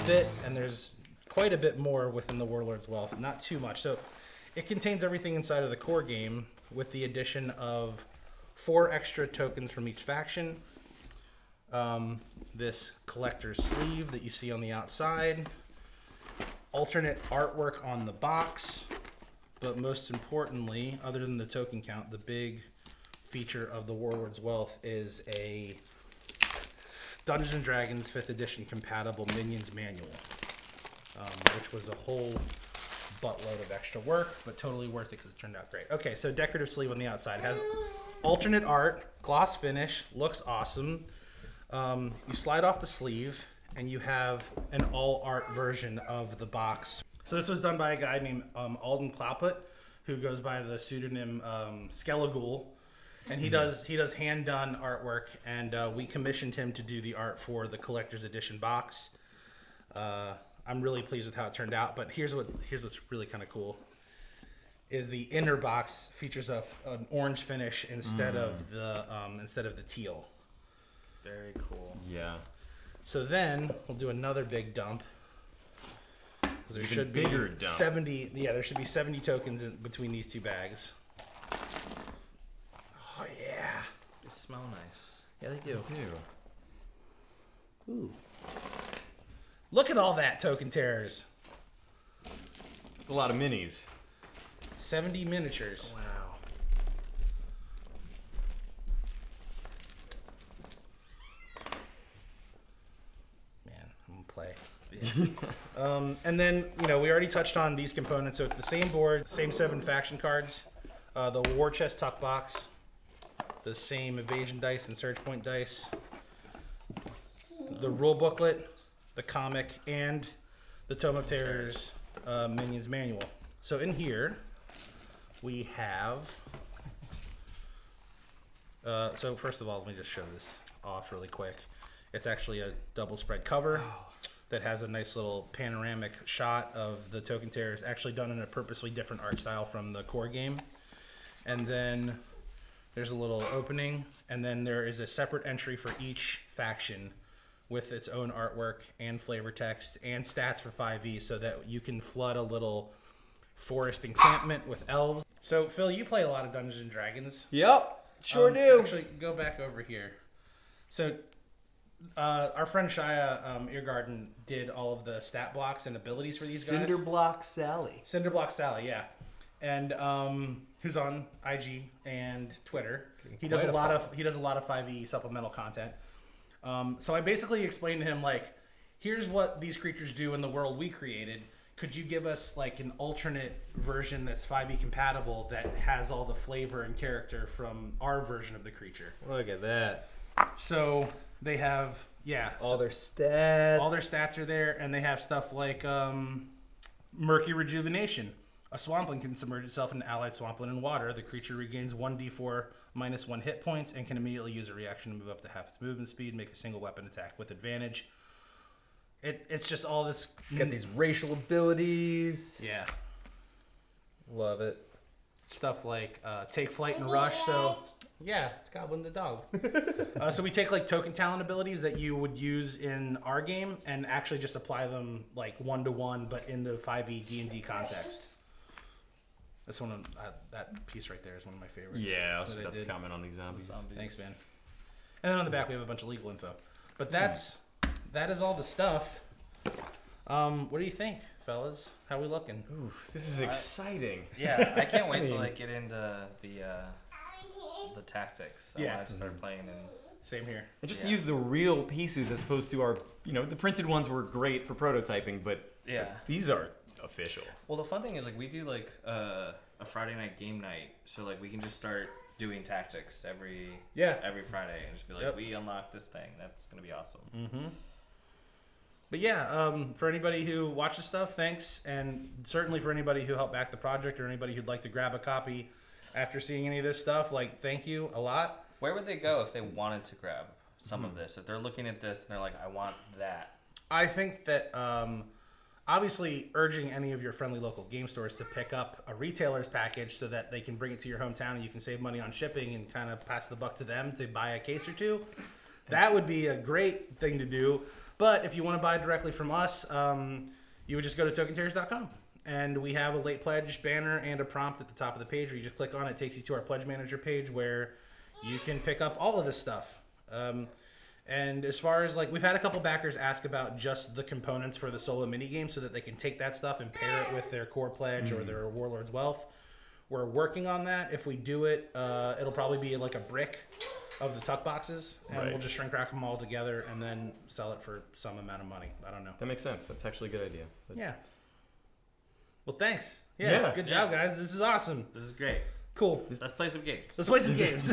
Bit, and there's quite a bit more within the Warlords Wealth, not too much. So it contains everything inside of the core game with the addition of 4 extra tokens from each faction. This collector's sleeve that you see on the outside, alternate artwork on the box, but most importantly, other than the token count, the big feature of the Warlords Wealth is a Dungeons & Dragons 5th edition compatible Minions manual, which was a whole buttload of extra work, but totally worth it because it turned out great. Okay, so decorative sleeve on the outside. Has alternate art, gloss finish, looks awesome. You slide off the sleeve, and you have an all-art version of the box. So this was done by a guy named Alden Claput, who goes by the pseudonym Skellighoul. And he does hand-done artwork, and we commissioned him to do the art for the collector's edition box. I'm really pleased with how it turned out, but here's what's really kind of cool: is the inner box features an orange finish instead of the teal. Very cool. Yeah. So then we'll do another big dump. There should be bigger dump. 70. Yeah, there should be 70 tokens in between these two bags. Oh yeah, They smell nice. yeah they do. They do. Ooh. Look at all that, token terrors. It's a lot of minis. 70 miniatures. Wow. Man, I'm gonna play. And then, we already touched on these components. So it's the same board, same 7 faction cards, the war chest tuck box, the same evasion dice and surge point dice, the rule booklet, the comic, and the Tome of Terror's Minions manual. So in here, we have... so first of all, let me just show this off really quick. It's actually a double spread cover that has a nice little panoramic shot of the token terrors, actually done in a purposely different art style from the core game. And then there's a little opening, and then there is a separate entry for each faction with its own artwork and flavor text and stats for 5e, so that you can flood a little forest encampment with elves. So Phil, you play a lot of Dungeons and Dragons. Yep, sure do. Actually, go back over here. So our friend Shia Eargarden did all of the stat blocks and abilities for these guys. Cinderblock Sally. Cinderblock Sally, yeah. And who's on IG and Twitter. He does a lot of 5e supplemental content. So I basically explained to him, like, here's what these creatures do in the world we created. Could you give us like an alternate version that's 5e compatible that has all the flavor and character from our version of the creature? Look at that. So they have, all their stats. All their stats are there, and they have stuff like Murky Rejuvenation. A swampling can submerge itself into allied swampland in water. The creature regains 1d4 minus 1 hit points and can immediately use a reaction to move up to half its movement speed, make a single weapon attack with advantage. It's just all this... Got these racial abilities. Yeah. Love it. Stuff like take flight and rush. So, yeah, it's Goblin the dog. So we take like token talent abilities that you would use in our game and actually just apply them like 1-to-1, but in the 5e D&D context. That's one of that piece right there is one of my favorites. Yeah, I'll just have to comment on these zombies. Thanks, man. And then on the back we have a bunch of legal info. But that is all the stuff. What do you think, fellas? How we looking? Oof, this is exciting. Yeah, I can't wait till I get into the tactics. I want to start playing in. Same here. And just to use the real pieces as opposed to our, the printed ones were great for prototyping, but these are official. Well, the fun thing is, like, we do like a Friday night game night, so like we can just start doing tactics every Friday and just be like, we unlocked this thing. That's gonna be awesome. Mm-hmm. But yeah, for anybody who watches stuff, thanks, and certainly for anybody who helped back the project or anybody who'd like to grab a copy after seeing any of this stuff, like, thank you a lot. Where would they go if they wanted to grab some of this. If they're looking at this and they're like, I want that. I think that obviously urging any of your friendly local game stores to pick up a retailer's package so that they can bring it to your hometown and you can save money on shipping and kind of pass the buck to them to buy a case or two. That would be a great thing to do. But if you want to buy directly from us, you would just go to tokenterrors.com. And we have a late pledge banner and a prompt at the top of the page where you just click on it. It takes you to our pledge manager page where you can pick up all of this stuff. And as far as like, we've had a couple backers ask about just the components for the solo mini game so that they can take that stuff and pair it with their core pledge or their Warlords Wealth. We're working on that. If we do it, it'll probably be like a brick of the tuck boxes, and we'll just shrink wrap them all together and then sell it for some amount of money. I don't know. That makes sense. That's actually a good idea. Yeah. Well, thanks. Yeah. Good job, guys. This is awesome. This is great. Cool. Let's play some games. Let's play some games.